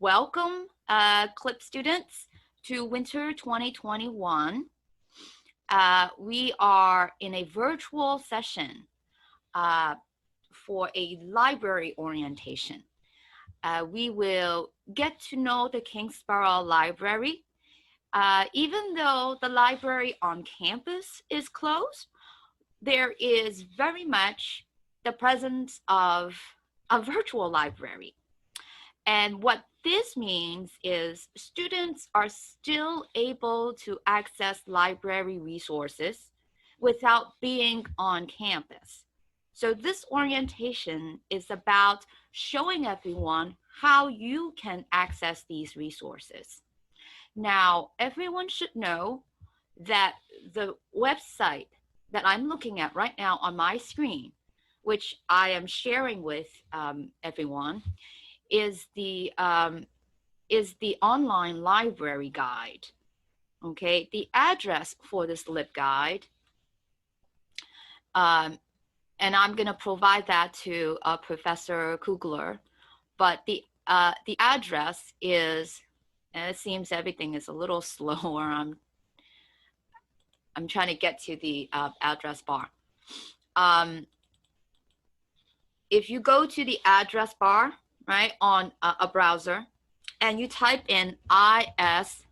welcome CLIP students to winter 2021. We are in a virtual session for a library orientation. We will get to know the Kingsborough Library. Even though the library on campus is closed, there is very much the presence of a virtual library. And what this means is students are still able to access library resources without being on campus. So this orientation is about showing everyone how you can access these resources. Now, everyone should know that the website that I'm looking at right now on my screen, which I am sharing with everyone, is the online library guide. Okay, the address for this LibGuide, and I'm going to provide that to Professor Kugler, but the address is, and it seems everything is a little slower. I'm trying to get to the address bar. If you go to the address bar, right, on a browser, and you type in is.gd/,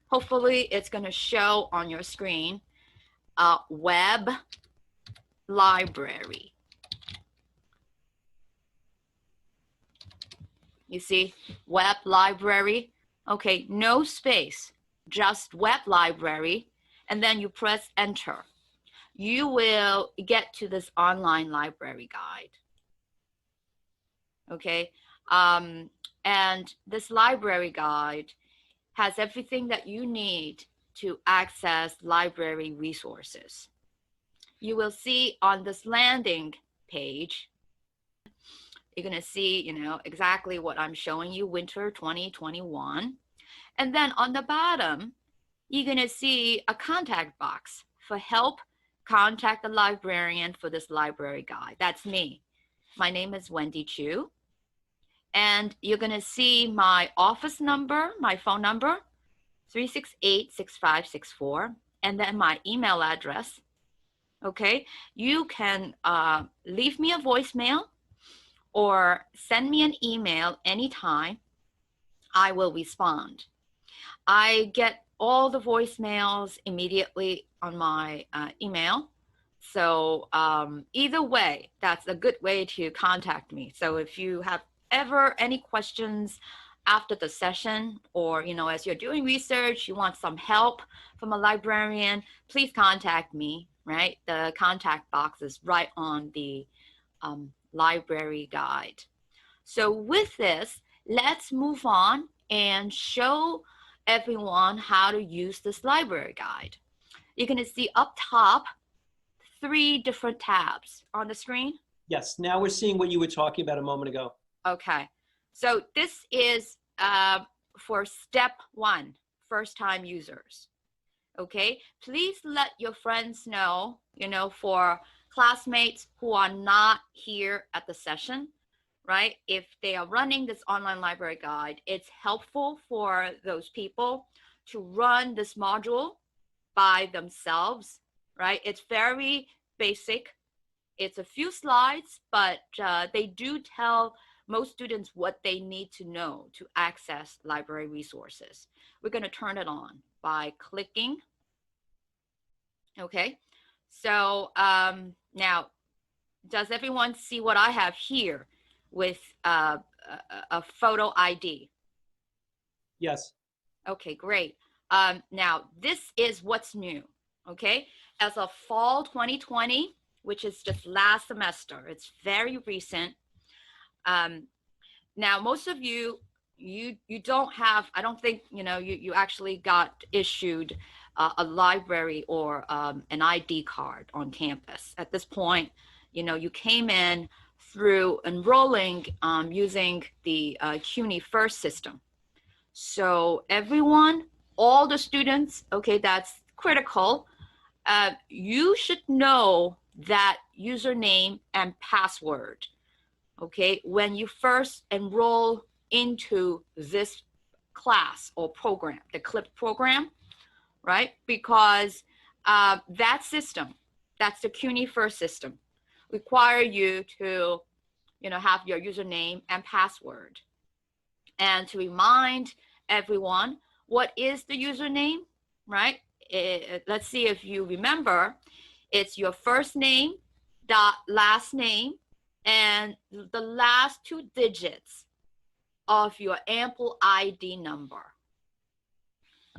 hopefully it's going to show on your screen, web library. You see, web library. Okay, no space, just web library, and then you press enter. You will get to this online library guide. Okay, and this library guide has everything that you need to access library resources. You will see on this landing page, you're going to see, exactly what I'm showing you, winter 2021. And then on the bottom, you're going to see a contact box for help. Contact the librarian for this library guide. That's me. My name is Wendy Chu. And you're going to see my office number, my phone number, 368-6564, and then my email address. Okay, you can leave me a voicemail or send me an email anytime. I will respond. I get all the voicemails immediately on my email. So either way, that's a good way to contact me. So if you have ever any questions after the session, or as you're doing research, you want some help from a librarian, please contact me, right? The contact box is right on the library guide. So with this, let's move on and show everyone how to use this library guide. You're going to see up top 3 different tabs on the screen. Yes, now we're seeing what you were talking about a moment ago. Okay, so this is for step 1, first-time users. Okay, please let your friends know, for classmates who are not here at the session, right? If they are running this online library guide, it's helpful for those people to run this module by themselves, right? It's very basic. It's a few slides, but they do tell most students what they need to know to access library resources. We're going to turn it on by clicking. Okay, so now, does everyone see what I have here with a photo ID? Yes. Okay, great. Now, this is what's new, okay? As of fall 2020, which is just last semester, it's very recent. Now, most of you don't have, I don't think, you actually got issued a library or an ID card on campus. At this point, you came in through enrolling using the CUNY First system. So everyone, all the students, okay, that's critical. You should know that username and password, okay, when you first enroll into this class or program, the CLIP program, right? Because that system, that's the CUNY first system, require you to, have your username and password. And to remind everyone, what is the username, right? Let's see if you remember. It's your first name dot last name and the last 2 digits of your Ample ID number.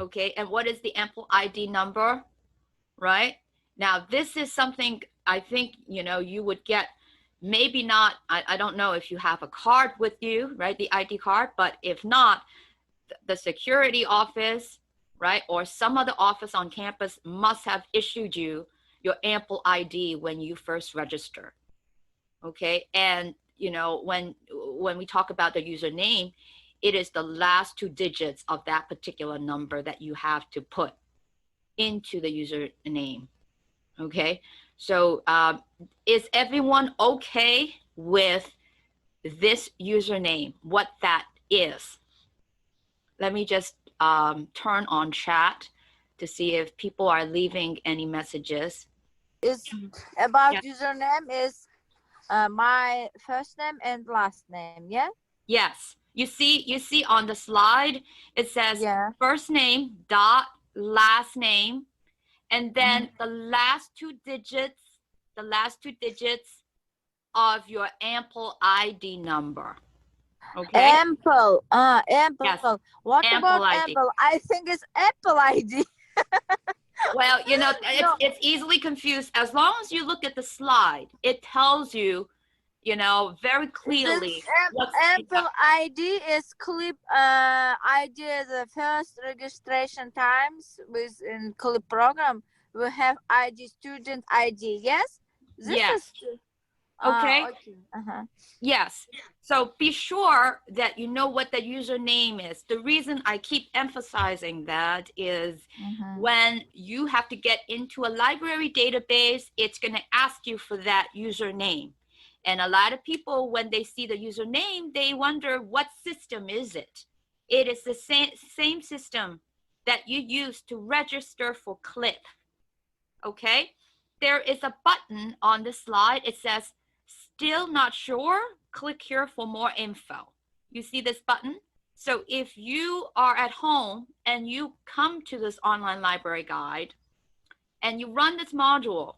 Okay, and what is the Ample ID number, right? Now, this is something I think, you would get, maybe not, I don't know if you have a card with you, right, the ID card, but if not, the security office, right, or some other office on campus must have issued you your Ample ID when you first register, okay? And, when we talk about the username, it is the last 2 digits of that particular number that you have to put into the username, okay? So is everyone okay with this username, what that is? Let me just turn on chat to see if people are leaving any messages. It's about Yeah. username is my first name and last name, yeah? Yes. You see on the slide, it says first name dot last name, and then the last 2 digits, of your Ample ID number. Okay. Ample. Ample. Yes. What Ample about ID. Ample? I think it's Apple ID. Well, it's easily confused. As long as you look at the slide, it tells you, very clearly. Apple ID is CLIP ID, the first registration times within CLIP program. We have ID, student ID, yes? This Yes. is okay. Uh-huh. Yes. So be sure that you know what the username is. The reason I keep emphasizing that is when you have to get into a library database, it's going to ask you for that username. And a lot of people, when they see the username, they wonder, what system is it? It is the same system that you use to register for CLIP. Okay? There is a button on the slide. It says, still not sure? Click here for more info. You see this button? So if you are at home and you come to this online library guide and you run this module,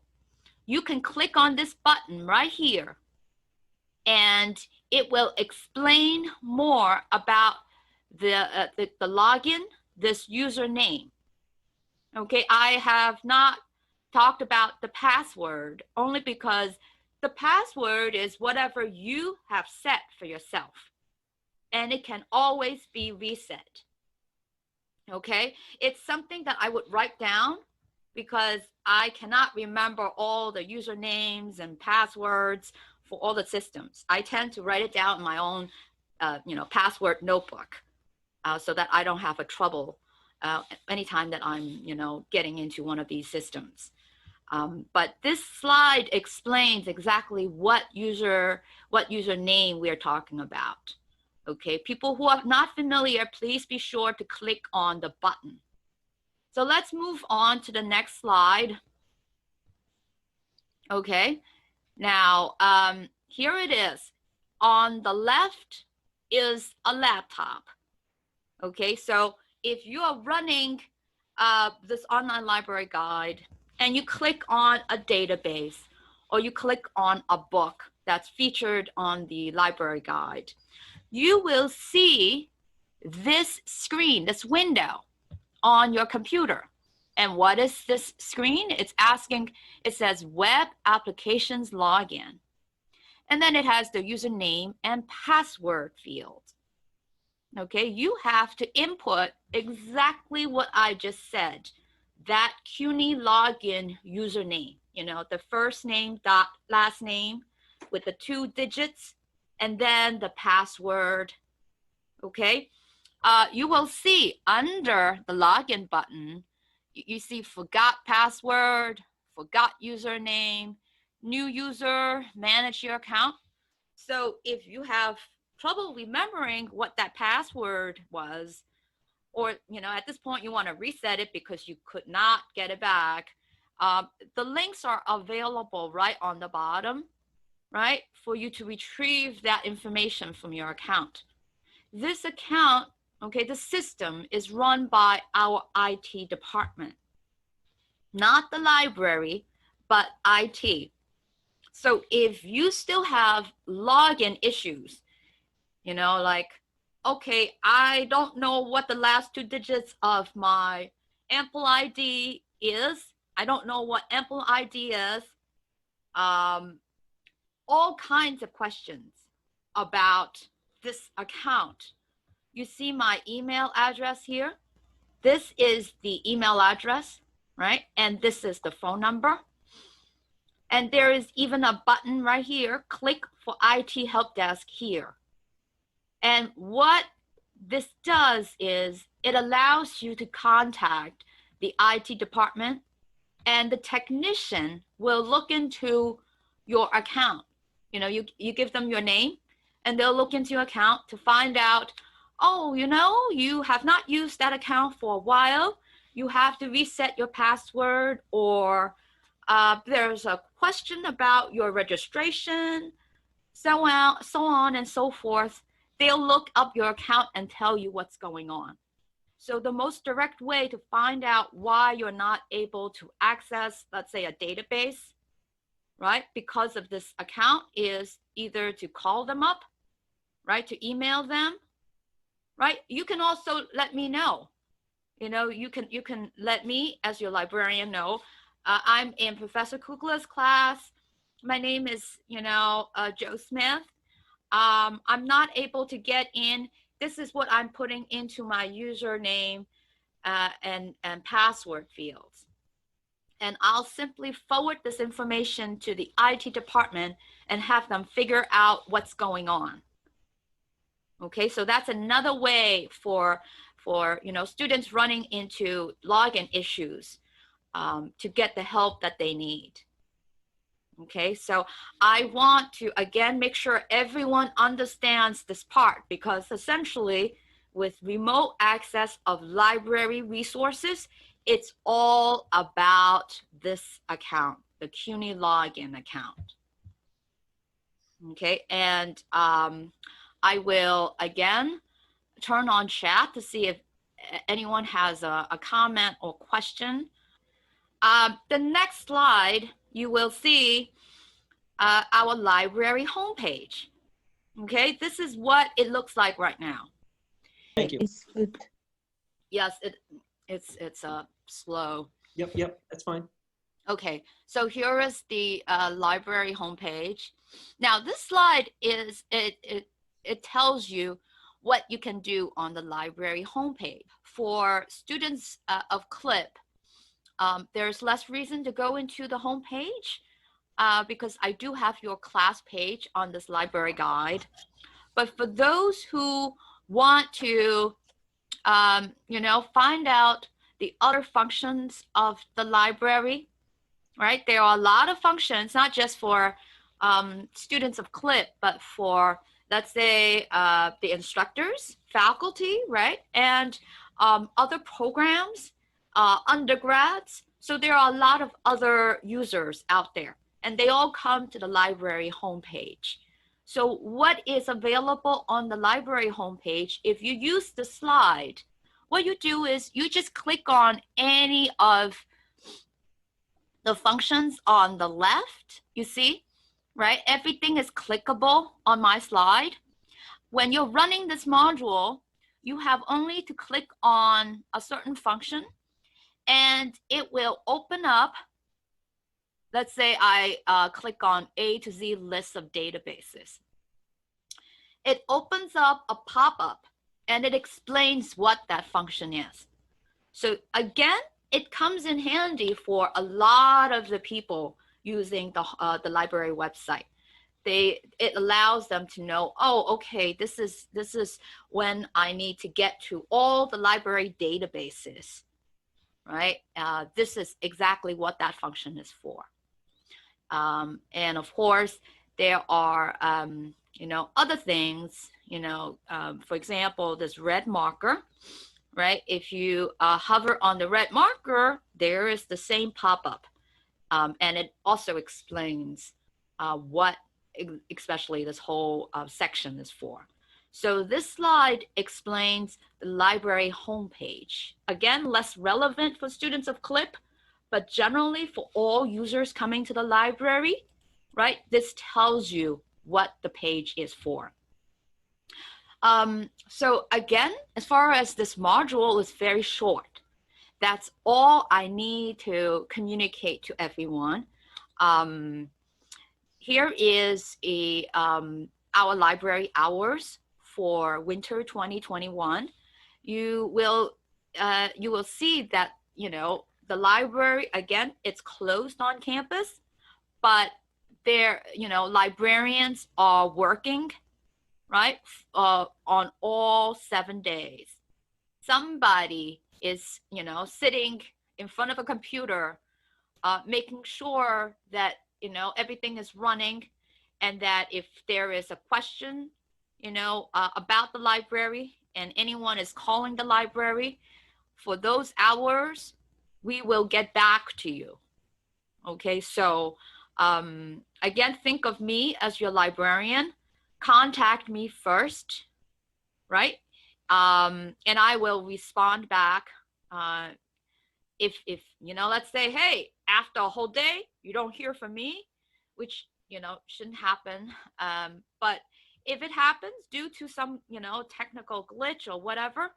you can click on this button right here and it will explain more about the login, this username. Okay, I have not talked about the password only because the password is whatever you have set for yourself, and it can always be reset. Okay, it's something that I would write down because I cannot remember all the usernames and passwords for all the systems. I tend to write it down in my own, password notebook so that I don't have a trouble anytime that I'm, getting into one of these systems. But this slide explains exactly what username we're talking about. Okay, people who are not familiar, please be sure to click on the button. So let's move on to the next slide. Okay, now here it is. On the left is a laptop. Okay, so if you are running this online library guide and you click on a database or you click on a book that's featured on the library guide, you will see this screen, this window on your computer. And what is this screen? It's asking, it says Web Applications Login. And then it has the username and password field. Okay, you have to input exactly what I just said, that CUNY login username, the first name dot last name with the 2 digits, and then the password. Okay, you will see under the login button, you see forgot password, forgot username. new user, manage your account. So if you have trouble remembering what that password was, or at this point you want to reset it because you could not get it back, the links are available right on the bottom, right, for you to retrieve that information from your account. This account, okay, the system is run by our IT department, not the library, but IT. So if you still have login issues, like, okay, I don't know what the last 2 digits of my Ample ID is. I don't know what Ample ID is. All kinds of questions about this account. You see my email address here. This is the email address, right? And this is the phone number. And there is even a button right here. Click for IT help desk here. And what this does is it allows you to contact the IT department, and the technician will look into your account. You give them your name, and they'll look into your account to find out, oh, you have not used that account for a while. You have to reset your password, or there's a question about your registration, so on and so forth. They'll look up your account and tell you what's going on. So the most direct way to find out why you're not able to access, let's say, a database, right, because of this account, is either to call them up, right, to email them, right? You can also let me know. You can let me, as your librarian, know. I'm in Professor Kugler's class. My name is, Joe Smith. I'm not able to get in. This is what I'm putting into my username and password fields. And I'll simply forward this information to the IT department and have them figure out what's going on. Okay, so that's another way for students running into login issues to get the help that they need. Okay, so I want to again make sure everyone understands this part, because essentially with remote access of library resources, it's all about this account, the CUNY login account. Okay, and I will again turn on chat to see if anyone has a comment or question. The next slide, you will see our library homepage. Okay, this is what it looks like right now. Thank you. It's good. Yes, it's slow. Yep, that's fine. Okay, so here is the library homepage. Now this slide is, it tells you what you can do on the library homepage. For students of CLIP, there's less reason to go into the homepage because I do have your class page on this library guide. But for those who want to, find out the other functions of the library, right? There are a lot of functions, not just for students of CLIP, but for, let's say, the instructors, faculty, right? And other programs, undergrads. So there are a lot of other users out there, and they all come to the library homepage. So what is available on the library homepage, if you use the slide, what you do is you just click on any of the functions on the left, you see, right? Everything is clickable on my slide. When you're running this module, you have only to click on a certain function and it will open up. Let's say I click on A to Z list of databases. It opens up a pop-up and it explains what that function is. So again, it comes in handy for a lot of the people using the library website. It allows them to know, oh, okay, this is when I need to get to all the library databases, right? This is exactly what that function is for. And of course, there are, other things, for example, this red marker, right? If you hover on the red marker, there is the same pop-up. And it also explains what especially this whole section is for. So this slide explains the library homepage. Again, less relevant for students of CLIP, but generally for all users coming to the library, right? This tells you what the page is for. So again, as far as this module is very short. That's all I need to communicate to everyone. Here is our library hours for winter 2021. You will see that, the library, again, it's closed on campus, but there, librarians are working, right, on all 7 days. Somebody is, sitting in front of a computer, making sure that, everything is running, and that if there is a question, about the library and anyone is calling the library, for those hours, we will get back to you. Okay, so again, think of me as your librarian. Contact me first, right? And I will respond back. If let's say, hey, after a whole day, you don't hear from me, which, shouldn't happen. But if it happens due to some, technical glitch or whatever,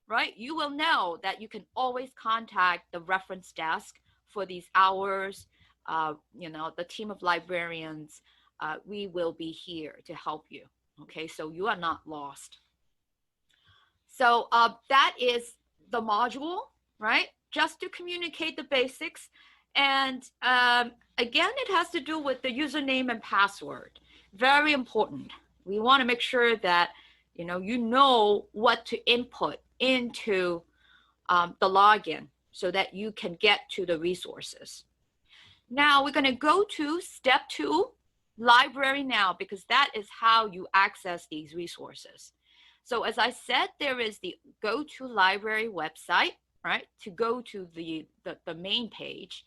right, you will know that you can always contact the reference desk for these hours. The team of librarians, we will be here to help you. Okay, so you are not lost. So that is the module, right? Just to communicate the basics. And again, it has to do with the username and password. Very important. We want to make sure that, you know what to input into the login so that you can get to the resources. Now we're going to go to step 2, library now, because that is how you access these resources. So as I said, there is the go to library website, right, to go to the main page.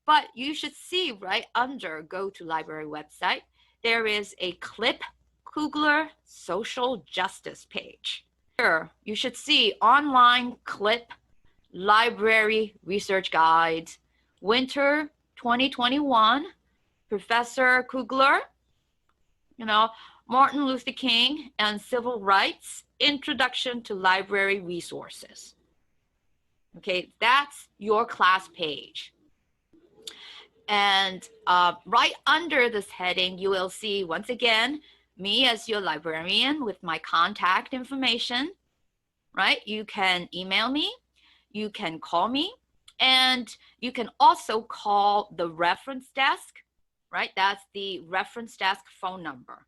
But you should see right under go to library website, there is a CLIP Kugler social justice page. Here you should see online CLIP library research guides, winter 2021, Professor Kugler, Martin Luther King and Civil Rights, Introduction to Library Resources. Okay, that's your class page. And right under this heading, you will see, once again, me as your librarian with my contact information, right? You can email me, you can call me, and you can also call the reference desk, right? That's the reference desk phone number.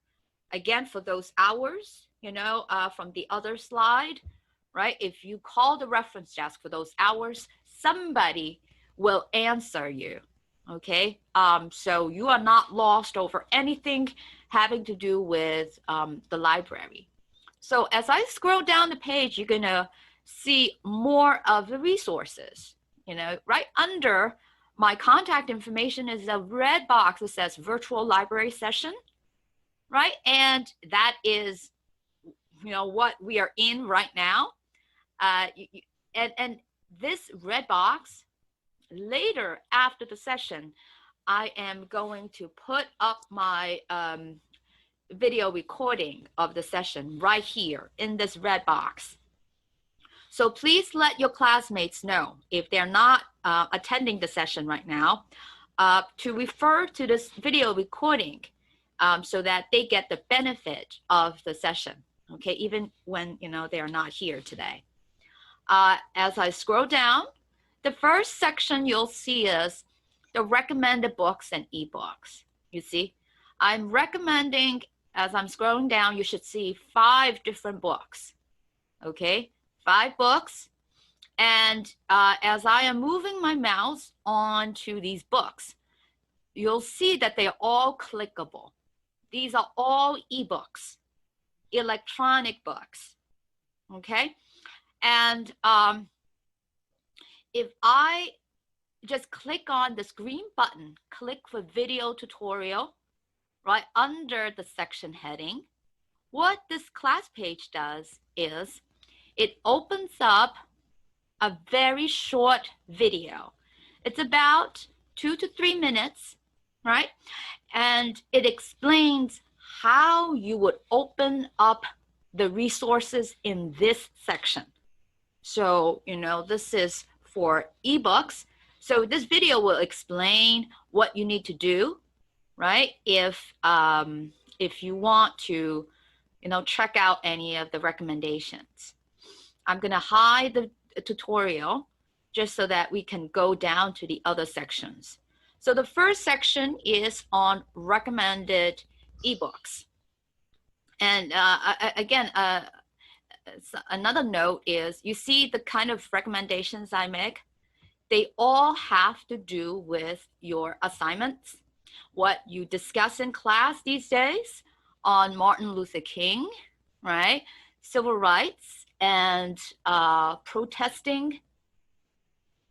Again, for those hours, from the other slide, right? If you call the reference desk for those hours, somebody will answer you, okay? So you are not lost over anything having to do with the library. So as I scroll down the page, you're gonna see more of the resources. Right under my contact information is a red box that says virtual library session, right? And that is, what we are in right now. And this red box, later after the session, I am going to put up my video recording of the session right here in this red box. So please let your classmates know if they're not attending the session right now to refer to this video recording so that they get the benefit of the session, okay, even when, they are not here today. As I scroll down, the first section you'll see is the recommended books and ebooks. You see, I'm recommending, as I'm scrolling down, you should see 5 different books, okay? 5 books, and as I am moving my mouse onto these books, you'll see that they are all clickable. These are all ebooks, electronic books, okay? And if I just click on this green button, click for video tutorial, right under the section heading, what this class page does is it opens up a very short video. It's about 2 to 3 minutes, right? And it explains how you would open up the resources in this section. So, you know, this is for ebooks. So this video will explain what you need to do, right? If you want to, you know, check out any of the recommendations. I'm going to hide the tutorial just so that we can go down to the other sections. So the first section is on recommended ebooks. And again, another note is you see the kind of recommendations I make, they all have to do with your assignments, what you discuss in class these days on Martin Luther King, right? Civil rights and protesting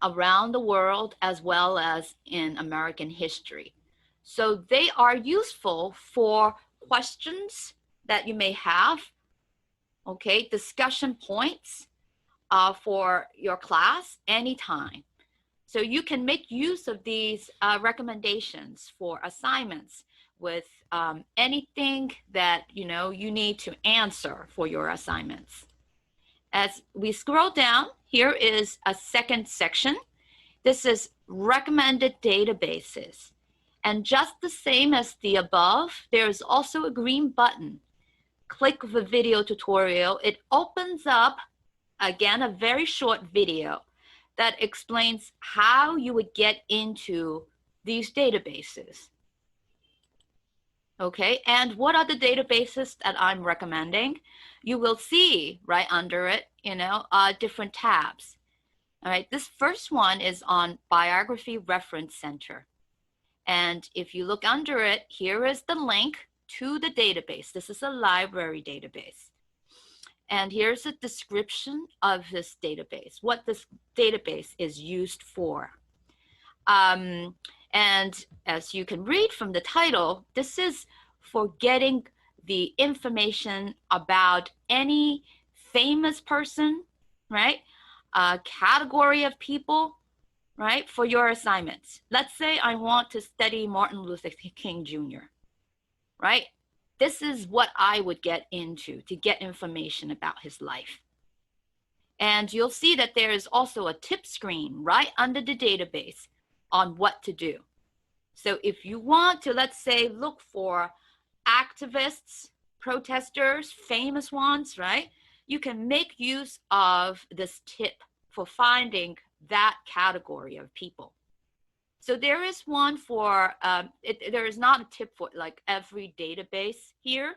around the world as well as in American history. So they are useful for questions that you may have, okay, discussion points for your class anytime. So you can make use of these recommendations for assignments with anything that you need to answer for your assignments. As we scroll down, here is a second section. This is recommended databases. And just the same as the above, there's also a green button. Click the video tutorial. It opens up, again, a very short video that explains how you would get into these databases. Okay, and what are the databases that I'm recommending? You will see right under it, different tabs. All right, this first one is on Biography Reference Center. And if you look under it, here is the link to the database. This is a library database. And here's a description of this database, what this database is used for. And as you can read from the title, this is for getting the information about any famous person, right? A category of people, right? For your assignments. Let's say I want to study Martin Luther King Jr., right? This is what I would get into to get information about his life. And you'll see that there is also a tip screen right under the database on what to do. So if you want to, let's say, look for activists, protesters, famous ones, right? You can make use of this tip for finding that category of people. So there is one for, there is not a tip for like every database here.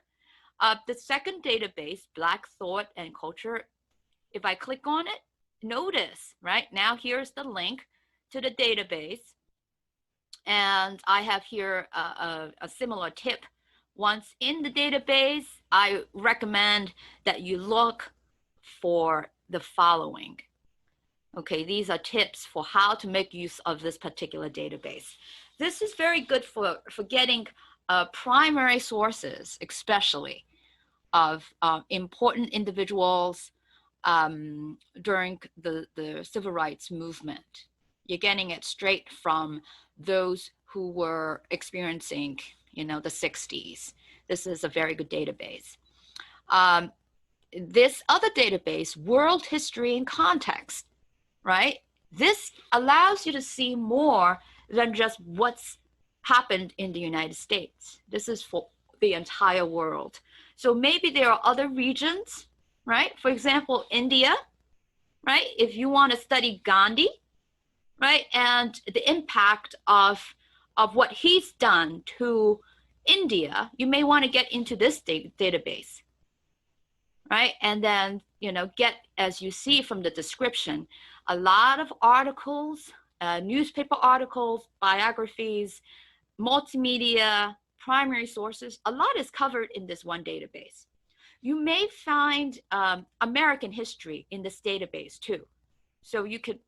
The second database, Black Thought and Culture, if I click on it, notice, right? Now here's the link to the database. And I have here a similar tip. Once in the database, I recommend that you look for the following. Okay, these are tips for how to make use of this particular database. This is very good for getting primary sources, especially of important individuals during the civil rights movement. You're getting it straight from those who were experiencing, the 60s. This is a very good database. This other database, World History and Context, right? This allows you to see more than just what's happened in the United States. This is for the entire world. So maybe there are other regions, right? For example, India, right? If you want to study Gandhi, right? And the impact of what he's done to India, you may want to get into this database, right? And then, get, as you see from the description, a lot of articles, newspaper articles, biographies, multimedia, primary sources, a lot is covered in this one database. You may find American history in this database too. So you could,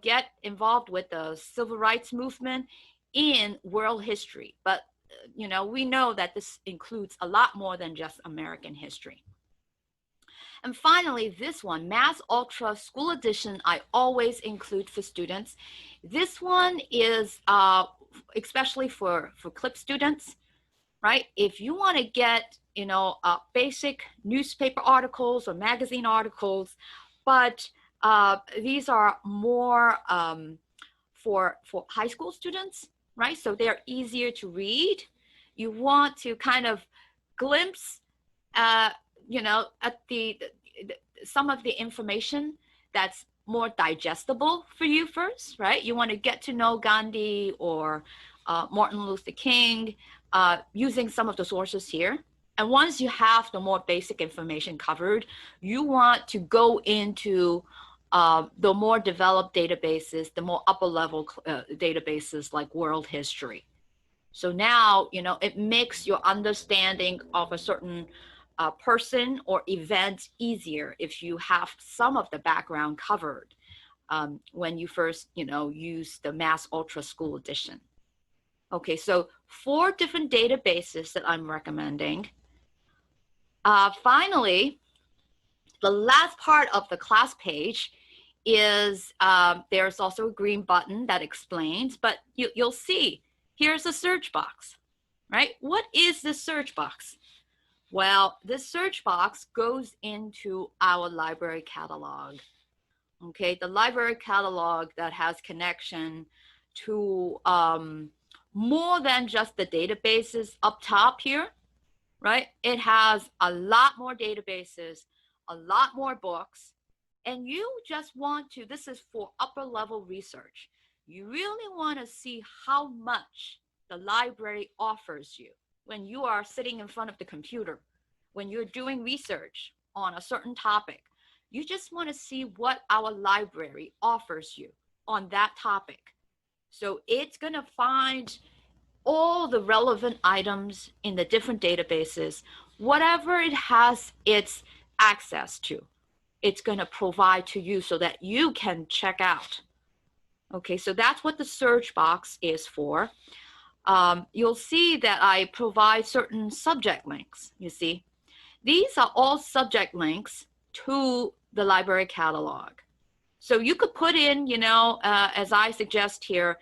get involved with the civil rights movement in world history. But, we know that this includes a lot more than just American history. And finally, this one, Mass Ultra School Edition, I always include for students. This one is especially for CLIP students, right? If you want to get, basic newspaper articles or magazine articles, but these are more for high school students, right? So they're easier to read. You want to kind of glimpse, at some of the information that's more digestible for you first, right? You want to get to know Gandhi or Martin Luther King using some of the sources here. And once you have the more basic information covered, you want to go into the more developed databases, the more upper level databases like world history. So now, it makes your understanding of a certain person or event easier if you have some of the background covered when you first, use the Mass Ultra School Edition. Okay, so 4 different databases that I'm recommending. Finally, the last part of the class page is there's also a green button that explains, but you'll see here's a search box, right? What is this search box? Well, this search box goes into our library catalog. Okay, the library catalog that has connection to more than just the databases up top here, right? It has a lot more databases, a lot more books, and you just want to, this is for upper level research. You really want to see how much the library offers you when you are sitting in front of the computer, when you're doing research on a certain topic. You just want to see what our library offers you on that topic. So it's going to find all the relevant items in the different databases, whatever it has its access to, it's going to provide to you so that you can check out. Okay, so that's what the search box is for. You'll see that I provide certain subject links, you see. These are all subject links to the library catalog. So you could put in, as I suggest here,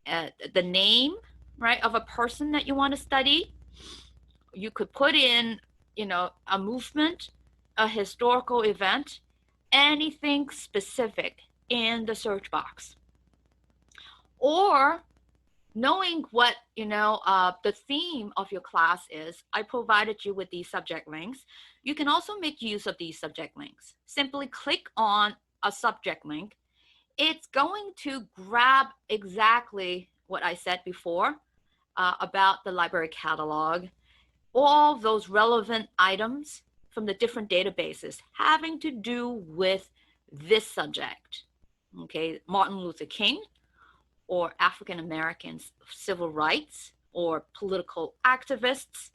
the name, right, of a person that you want to study. You could put in, a movement, a historical event, anything specific in the search box. Or knowing what, the theme of your class is, I provided you with these subject links. You can also make use of these subject links. Simply click on a subject link. It's going to grab exactly what I said before about the library catalog, all those relevant items from the different databases having to do with this subject. Okay, Martin Luther King, or African Americans, civil rights, or political activists,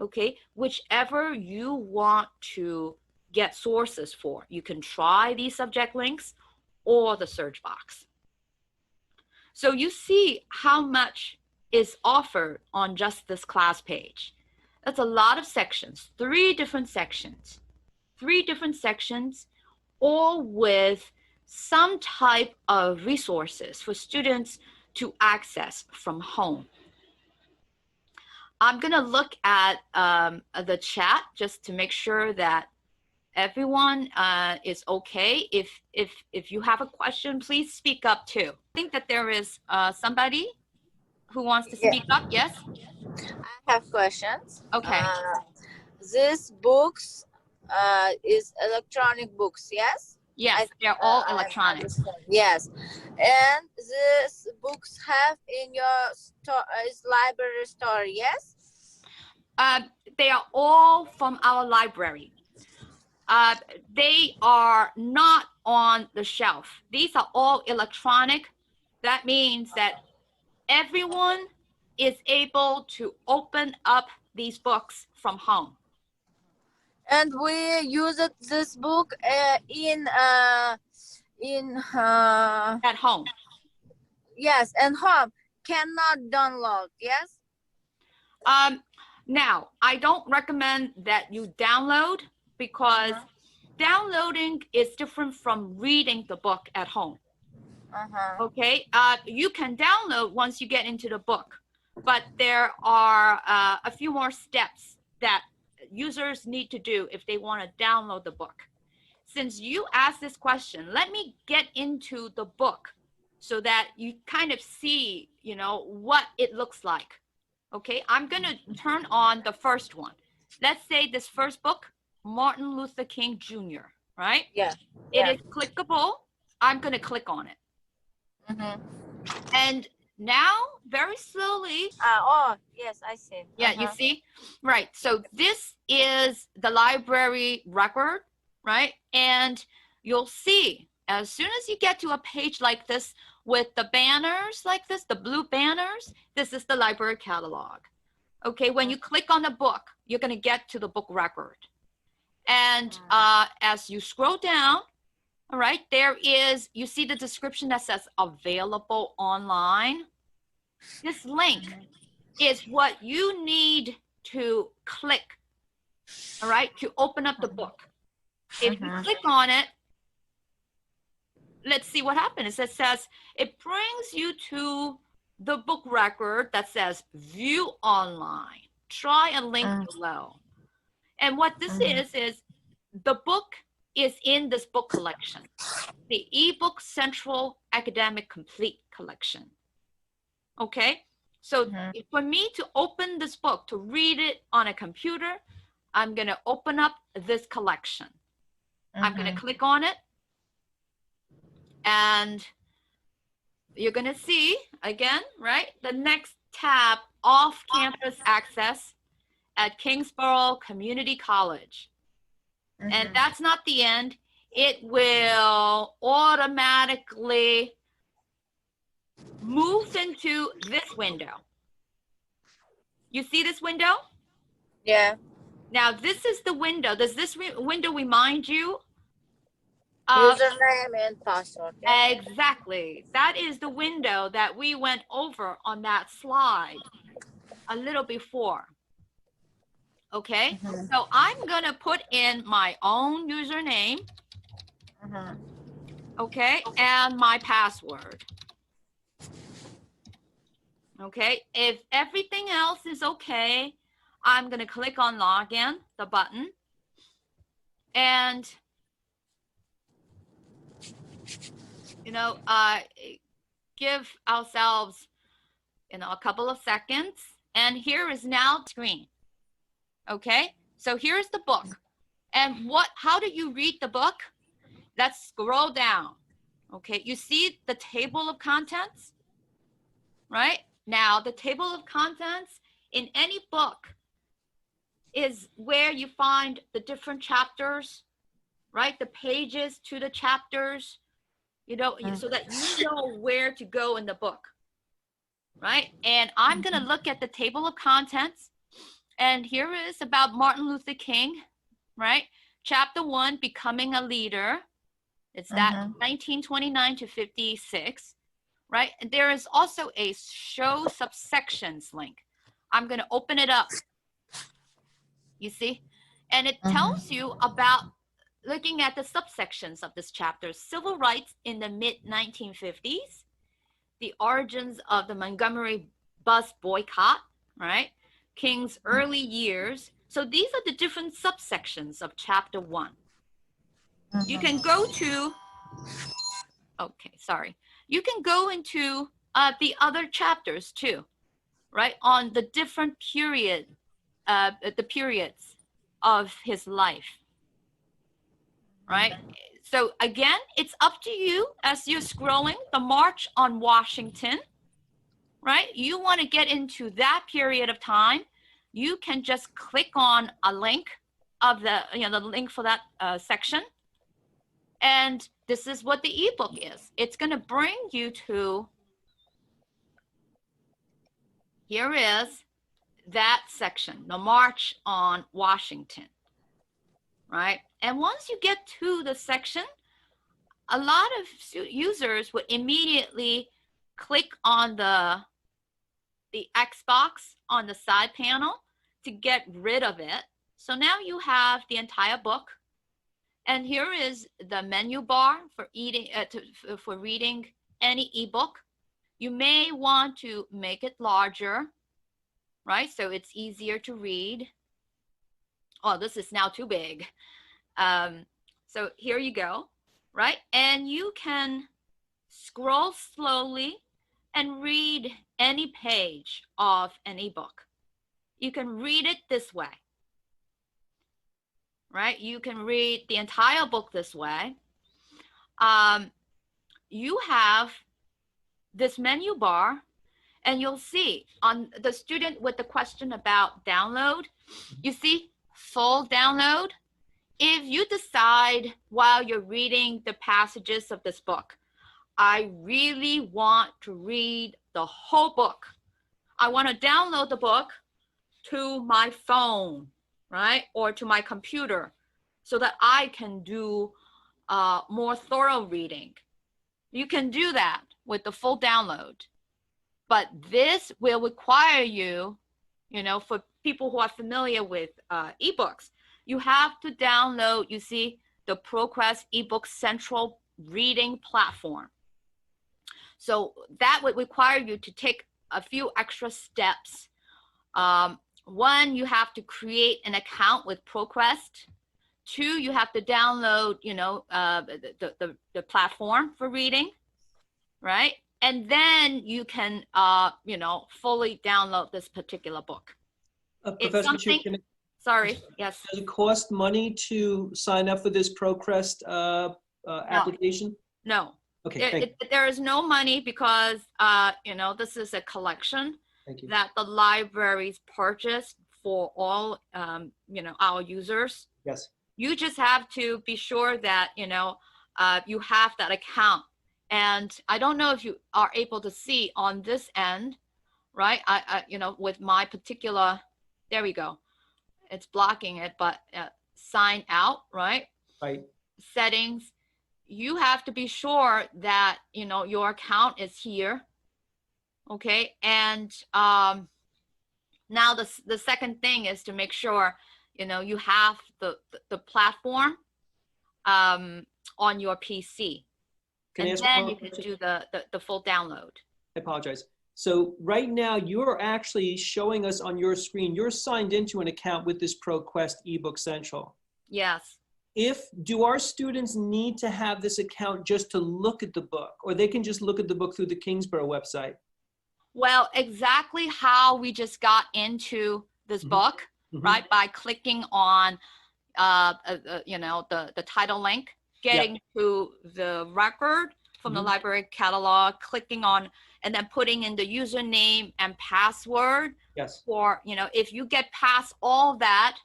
okay, whichever you want to get sources for. You can try these subject links or the search box. So you see how much is offered on just this class page. That's a lot of sections, 3 different sections, all with some type of resources for students to access from home. I'm going to look at the chat just to make sure that everyone is okay. If you have a question, please speak up too. I think that there is somebody who wants to speak up. Yes? I have questions. Okay. This books is electronic books, yes? Yes, they're all electronic. Yes, and these books have in your store, library store, yes? They are all from our library. They are not on the shelf. These are all electronic. That means that everyone is able to open up these books from home. And we use this book in At home. yes, and home cannot download. Yes. Now, I don't recommend that you download because downloading is different from reading the book at home. Okay, you can download once you get into the book, but there are a few more steps that users need to do if they want to download the book. Since you asked this question, let me get into the book so that you kind of see, you know, what it looks like. Okay, I'm going to turn on the first one. Let's say this first book, Martin Luther King Jr., right? Yeah. It is clickable. I'm going to click on it. And now, very slowly. Oh, yes, I see. Yeah, you see? Right. So this is the library record, right? And you'll see, as soon as you get to a page like this with the banners like this, the blue banners, this is the library catalog. Okay, when you click on the book, you're going to get to the book record. And as you scroll down, all right, there is, you see the description that says available online. This link is what you need to click, all right, to open up the book. If you click on it, let's see what happens. It says, it brings you to the book record that says view online. Try a link below. And what this is the book is in this book collection, the Ebook Central Academic Complete Collection. Okay, so for me to open this book, to read it on a computer, I'm going to open up this collection. I'm going to click on it. And you're going to see, again, right, the next tab, off-campus access at Kingsborough Community College. And that's not the end. It will automatically move into this window. You see this window? Yeah. Now, this is the window. Does this window remind you? Username and password. Yeah. Exactly. That is the window that we went over on that slide a little before. Okay, so I'm going to put in my own username, okay, and my password. Okay, if everything else is okay, I'm going to click on login, the button, and, you know, give ourselves, you know, a couple of seconds. And here is now the screen. Okay, so here's the book. And how do you read the book? Let's scroll down. Okay, you see the table of contents, right? Now, the table of contents in any book is where you find the different chapters, right? The pages to the chapters, you know, so that you know where to go in the book, right? And I'm going to look at the table of contents. And here is about Martin Luther King, right? Chapter 1, Becoming a Leader. It's that 1929 to 56, right? And there is also a show subsections link. I'm going to open it up. You see? And it tells you about looking at the subsections of this chapter: civil rights in the mid-1950s, the origins of the Montgomery bus boycott, right? King's early years. So these are the different subsections of chapter 1. You can go to, okay, sorry. You can go into the other chapters too, right? On the different the periods of his life, right? So again, it's up to you as you're scrolling. The March on Washington, right? You want to get into that period of time, you can just click on a link of the, you know, the link for that section. And this is what the ebook is. It's going to bring you to here is that section, the March on Washington, right? And once you get to the section, a lot of users would immediately click on the Xbox on the side panel to get rid of it. So now you have the entire book. And here is the menu bar for reading any ebook. You may want to make it larger, right? So it's easier to read. Oh, this is now too big. So here you go, right? And you can scroll slowly and read any page of an ebook. You can read it this way, right? You can read the entire book this way. You have this menu bar, and you'll see on the student with the question about download, you see full download. If you decide while you're reading the passages of this book, I really want to read the whole book. I want to download the book to my phone, right? Or to my computer so that I can do more thorough reading. You can do that with the full download. But this will require you, for people who are familiar with ebooks, you have to download, you see, the ProQuest eBook Central Reading Platform. So that would require you to take a few extra steps. One, you have to create an account with ProQuest. Two, you have to download, the platform for reading, right? And then you can, fully download this particular book. Professor Chu, Sorry, yes. Does it cost money to sign up for this ProQuest application? No. Okay, There is no money because, this is a collection that the libraries purchased for all, our users. Yes. You just have to be sure that, you have that account. And I don't know if you are able to see on this end, right? With my particular, there we go. It's blocking it, but sign out, right? Right. Settings. You have to be sure that, your account is here. Okay. And now the second thing is to make sure, you have the platform on your PC. And then you can do the full download. I apologize. So right now you're actually showing us on your screen, you're signed into an account with this ProQuest eBook Central. Yes. Do our students need to have this account just to look at the book, or they can just look at the book through the Kingsborough website? Well, exactly how we just got into this book, right? By clicking on, the title link, getting to the record from the library catalog, clicking on, and then putting in the username and password. Yes. Or, if you get past all that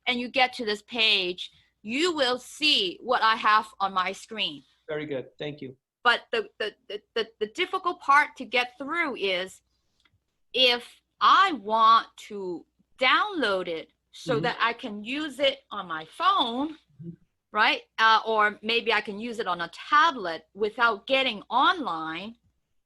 and you get to this page, you will see what I have on my screen. Very good. Thank you. But the difficult part to get through is if I want to download it so that I can use it on my phone, right? Or maybe I can use it on a tablet without getting online.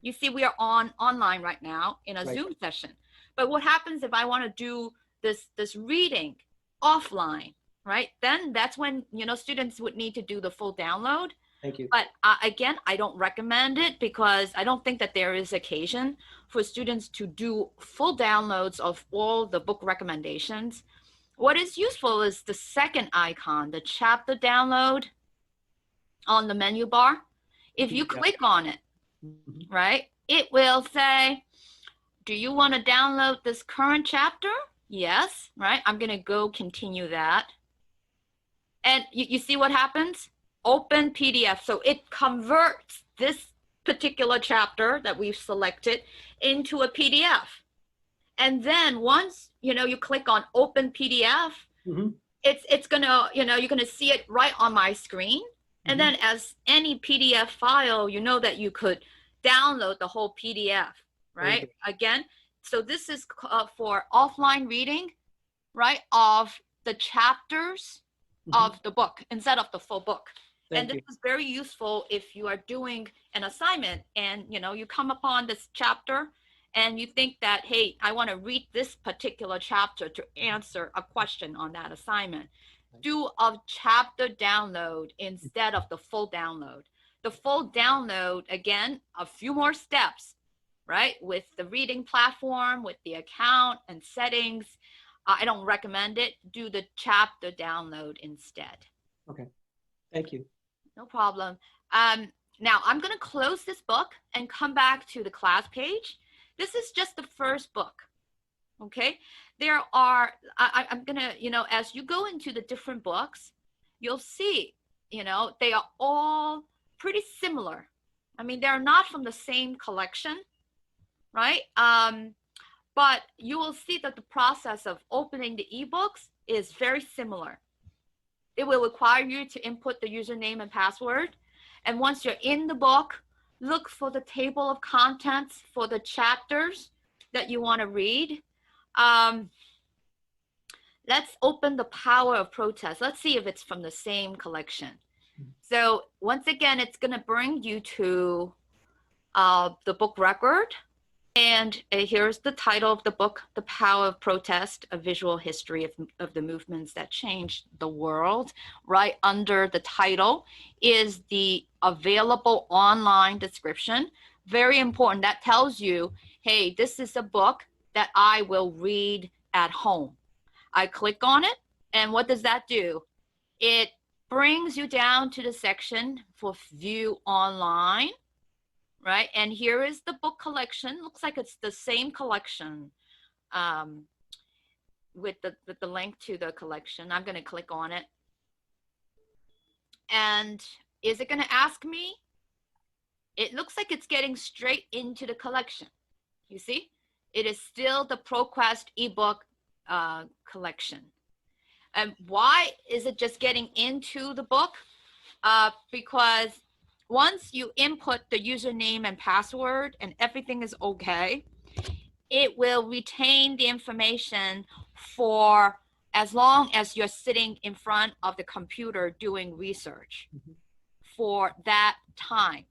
You see, we are online right now in a Zoom session. But what happens if I want to do this reading offline, right? Then that's when, students would need to do the full download. Thank you. But again, I don't recommend it because I don't think that there is occasion for students to do full downloads of all the book recommendations. What is useful is the second icon, the chapter download on the menu bar. If you click on it, right, it will say, do you want to download this current chapter? Yes, right? I'm going to go continue that. And you see what happens? Open PDF. So it converts this particular chapter that we've selected into a PDF. And then once, you click on open PDF, it's gonna, you're gonna see it right on my screen. And then as any PDF file, that you could download the whole PDF, right? Again, So this is for offline reading, right, of the chapters of the book instead of the full book. And this is very useful if you are doing an assignment and you come upon this chapter and you think that, hey, I want to read this particular chapter to answer a question on that assignment. Do a chapter download instead of the full download. The full download, again, a few more steps, right? With the reading platform, with the account and settings. I don't recommend it. Do the chapter download instead. Okay, thank you. No problem. Now I'm going to close this book and come back to the class page. This is just the first book. Okay, there are, I'm going to, as you go into the different books, you'll see, they are all pretty similar. I mean, they're not from the same collection, right? But you will see that the process of opening the ebooks is very similar. It will require you to input the username and password. And once you're in the book, look for the table of contents for the chapters that you want to read. Let's open The Power of Protest. Let's see if it's from the same collection. So once again, it's going to bring you to the book record. And here's the title of the book, The Power of Protest, A Visual History of the Movements That Changed the World. Right under the title is the available online description. Very important. That tells you, hey, this is a book that I will read at home. I click on it, and what does that do? It brings you down to the section for view online. Right, and here is the book collection. Looks like it's the same collection with the link to the collection. I'm going to click on it. And is it going to ask me? It looks like it's getting straight into the collection. You see, it is still the ProQuest ebook collection. And why is it just getting into the book? Because once you input the username and password and everything is okay, it will retain the information for as long as you're sitting in front of the computer doing research for that time.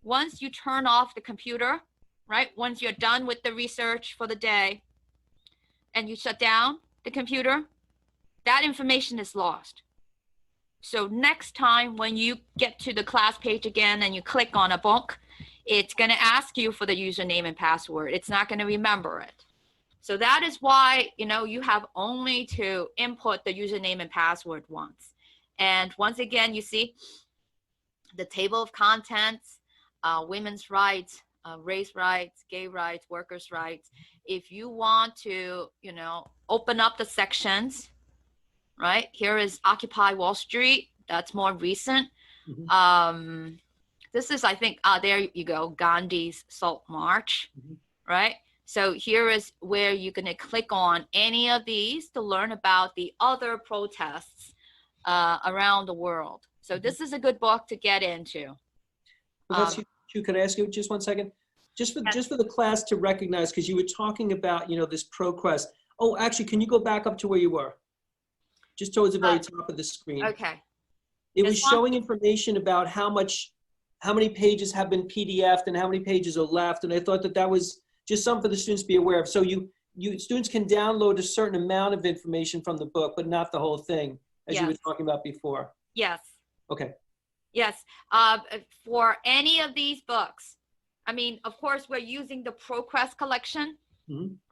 Once you turn off the computer, right, once you're done with the research for the day and you shut down the computer, that information is lost. So next time when you get to the class page again and you click on a book, it's going to ask you for the username and password. It's not going to remember it. So that is why, you have only to input the username and password once. And once again, you see the table of contents, women's rights, race rights, gay rights, workers' rights. If you want to, open up the sections, right? Here is Occupy Wall Street. That's more recent. This is, I think, there you go, Gandhi's Salt March, right? So here is where you're going to click on any of these to learn about the other protests around the world. So this is a good book to get into. Could I ask you just 1 second? Just for the class to recognize, because you were talking about, this ProQuest. Oh, actually, can you go back up to where you were? Just towards the very top of the screen. Okay. It was showing information about how many pages have been PDF'd and how many pages are left. And I thought that was just something for the students to be aware of. So students can download a certain amount of information from the book, but not the whole thing, as you were talking about before. Yes. Okay. Yes. For any of these books, I mean, of course, we're using the ProQuest collection,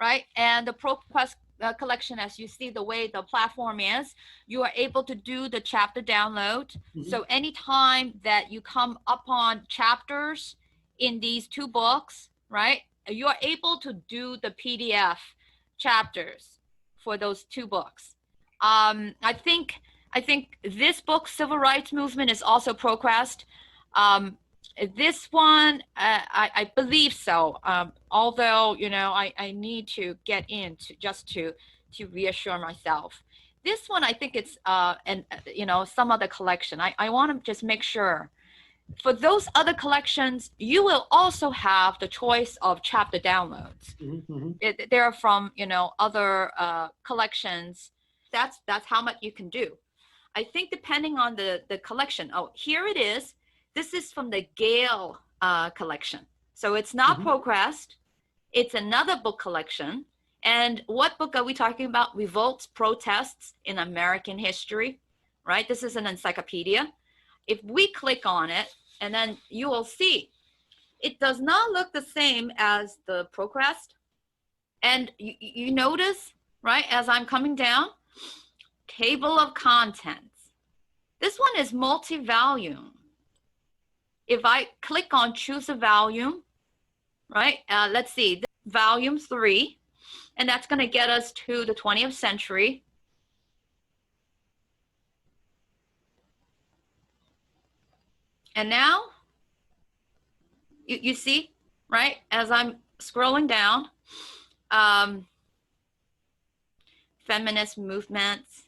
right? And the ProQuest collection, as you see the way the platform is, you are able to do the chapter download. So anytime that you come upon chapters in these two books, right, you are able to do the PDF chapters for those two books. I think this book, Civil Rights Movement, is also ProQuest. This one, I believe so. Although, I need to get in to reassure myself. This one, I think it's, some other collection. I want to just make sure for those other collections, you will also have the choice of chapter downloads. They're from, you know, other collections. That's how much you can do. I think depending on the collection. Oh, here it is. This is from the Gale collection. So it's not Progressed. It's another book collection. And what book are we talking about? Revolts, Protests in American History, right? This is an encyclopedia. If we click on it, and then you will see, it does not look the same as the Progressed. And you notice, right, as I'm coming down, table of contents. This one is multi-volume. If I click on choose a volume, right, let's see, volume 3, and that's going to get us to the 20th century. And now, you see, right, as I'm scrolling down, feminist movements,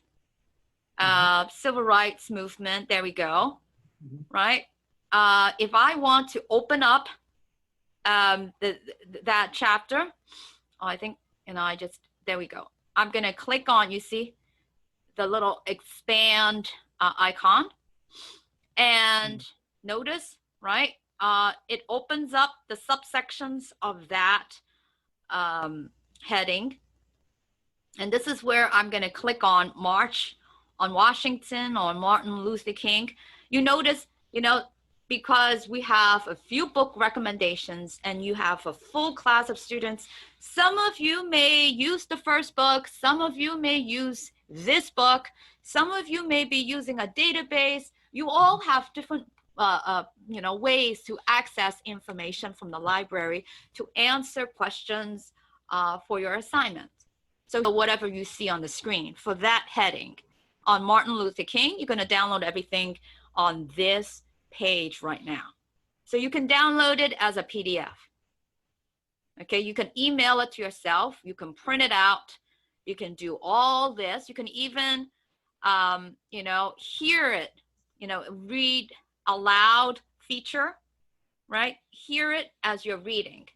civil rights movement, there we go, right? If I want to open up that chapter, I think, you know, there we go. I'm gonna click on, you see, the little expand icon, and notice, right? It opens up the subsections of that heading. And this is where I'm going to click on March on Washington or Martin Luther King. You notice, you know, because we have a few book recommendations and you have a full class of students, some of you may use the first book, some of you may use this book, some of you may be using a database. You all have different you know, ways to access information from the library to answer questions for your assignment. So whatever you see on the screen for that heading on Martin Luther King, you're going to download everything on this page right now. So you can download it as a PDF. Okay, you can email it to yourself. You can print it out. You can do all this. You can even, you know, hear it, you know, read aloud feature, right? Hear it as you're reading.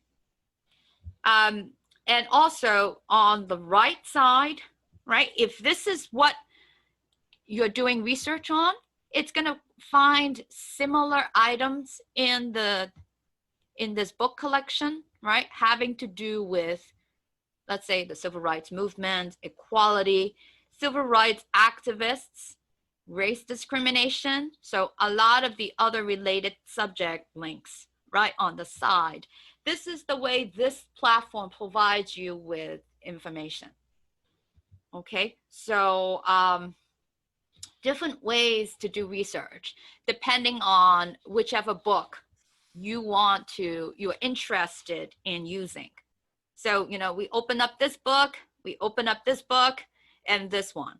And also on the right side, right? If this is what you're doing research on, it's going to find similar items in this book collection, right? Having to do with, let's say, the civil rights movement, equality, civil rights activists, race discrimination. So a lot of the other related subject links right on the side. This is the way this platform provides you with information. Okay, so different ways to do research depending on whichever book you're interested in using. So, you know, we open up this book, we open up this book, and this one.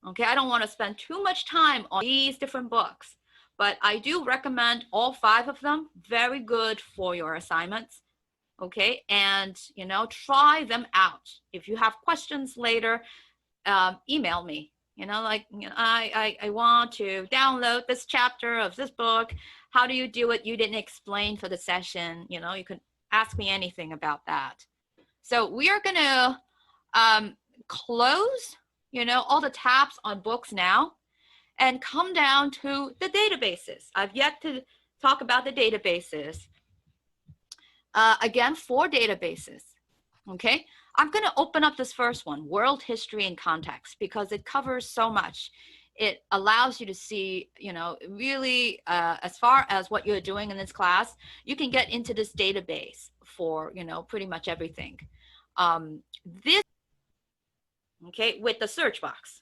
Okay, I don't want to spend too much time on these different books, but I do recommend all 5 of them. Very good for your assignments. Okay, and, you know, try them out. If you have questions later, email me. You know, like, you know, I want to download this chapter of this book. How do you do it? You didn't explain for the session. You know, you could ask me anything about that. So we are going to close, you know, all the tabs on books now and come down to the databases. I've yet to talk about the databases. Again, 4 databases. Okay, I'm going to open up this first one, World History in Context, because it covers so much. It allows you to see, you know, really as far as what you're doing in this class, you can get into this database for, you know, pretty much everything. This, okay, with the search box.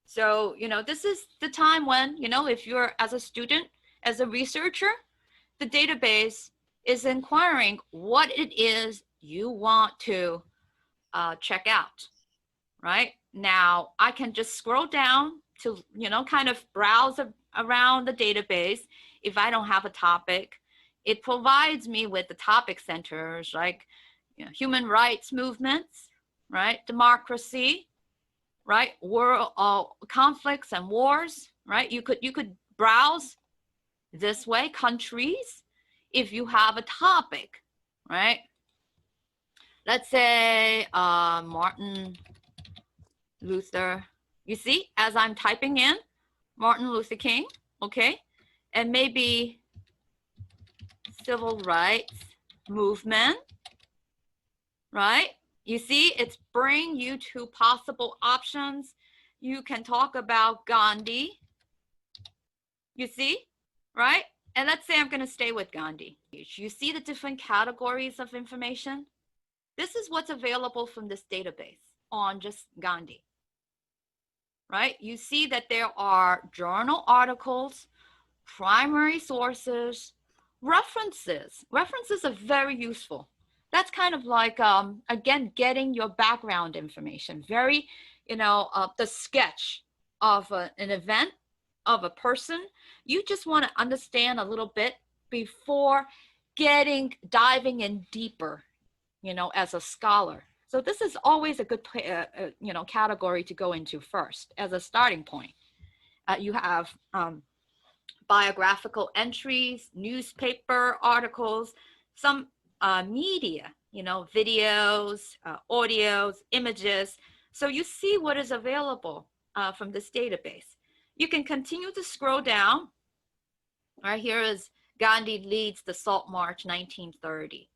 So, you know, this is the time when, you know, if you're as a student, as a researcher, the database is inquiring what it is you want to check out, right? Now, I can just scroll down to, you know, kind of browse around the database. If I don't have a topic, it provides me with the topic centers, like, you know, human rights movements, right? Democracy, right? World conflicts and wars, right? You could browse this way, countries, if you have a topic, right? Let's say Martin Luther. You see, as I'm typing in Martin Luther King, okay? And maybe civil rights movement, right? You see, it's bringing you to possible options. You can talk about Gandhi, you see, right? And let's say I'm going to stay with Gandhi. You see the different categories of information? This is what's available from this database on just Gandhi, right? You see that there are journal articles, primary sources, references. References are very useful. That's kind of like, again, getting your background information. Very, the sketch of an event, of a person. You just want to understand a little bit before diving in deeper, as a scholar. So this is always a good, category to go into first as a starting point. You have biographical entries, newspaper articles, some media, videos, audios, images. So you see what is available from this database. You can continue to scroll down. Right here is Gandhi leads the Salt March 1930,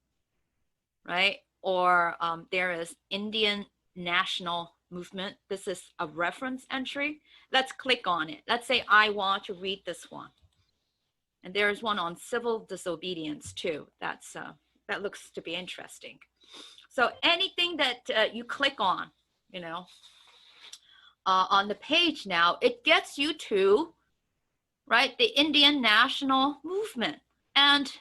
right? Or there is Indian National Movement. This is a reference entry. Let's click on it. Let's say I want to read this one. And there's one on civil disobedience too. That looks to be interesting. So anything that you click on, on the page now, it gets you to, right, the Indian National Movement. And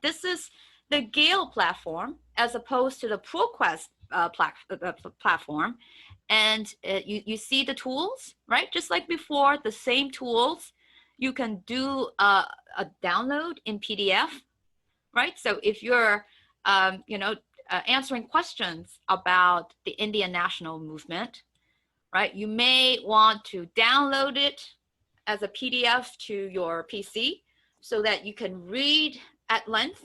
this is the Gale platform as opposed to the ProQuest platform. And you see the tools, right? Just like before, the same tools. You can do a download in PDF, right? So if you're, answering questions about the Indian National Movement, right? You may want to download it as a PDF to your PC so that you can read at length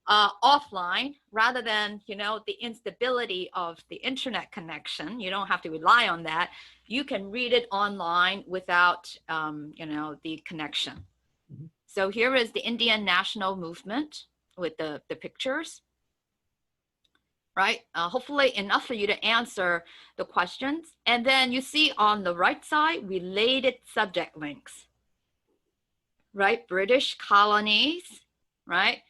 offline rather than, the instability of the internet connection. You don't have to rely on that. You can read it online without, the connection. Mm-hmm. So here is the Indian National Movement with the pictures, right? Hopefully enough for you to answer the questions. And then you see on the right side, related subject links, right? British colonies, right?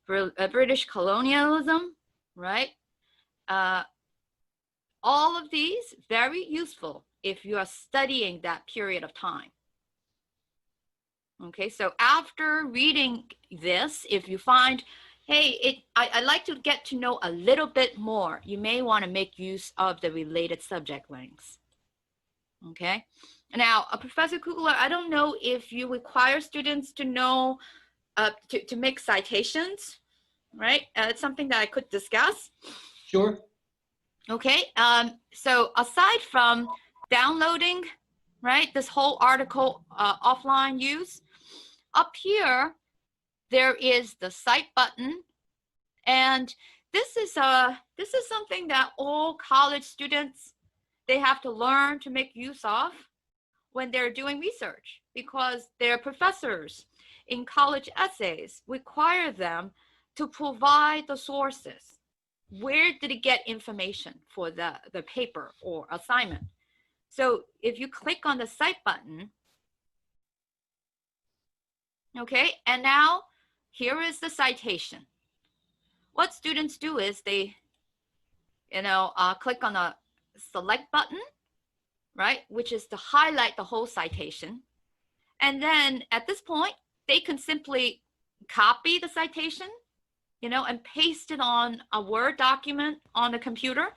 British colonialism, right? All of these, very useful if you are studying that period of time. Okay, so after reading this, if you find, hey, I'd like to get to know a little bit more, you may want to make use of the related subject links. Okay, now, Professor Kugler, I don't know if you require students to know, to make citations, right? It's something that I could discuss. Sure. Okay, so aside from downloading, right, this whole article offline use, up here, there is the cite button. And this is something that all college students, they have to learn to make use of when they're doing research, because their professors in college essays require them to provide the sources. Where did it get information for the paper or assignment? So if you click on the cite button, okay, and now here is the citation. What students do is they, click on the select button, right, which is to highlight the whole citation. And then at this point, they can simply copy the citation, and paste it on a Word document on the computer,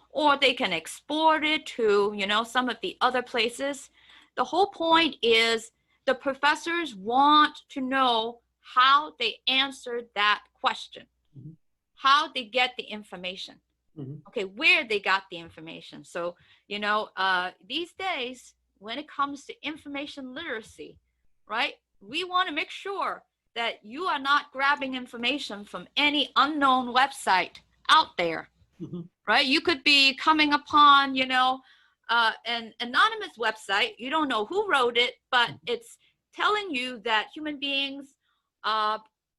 or they can export it to, some of the other places. The whole point is the professors want to know how they answered that question, mm-hmm. how they get the information, mm-hmm. okay, where they got the information. So, these days, when it comes to information literacy, right, we want to make sure that you are not grabbing information from any unknown website out there, right? You could be coming upon, you know, an anonymous website. You don't know who wrote it, but it's telling you that human beings,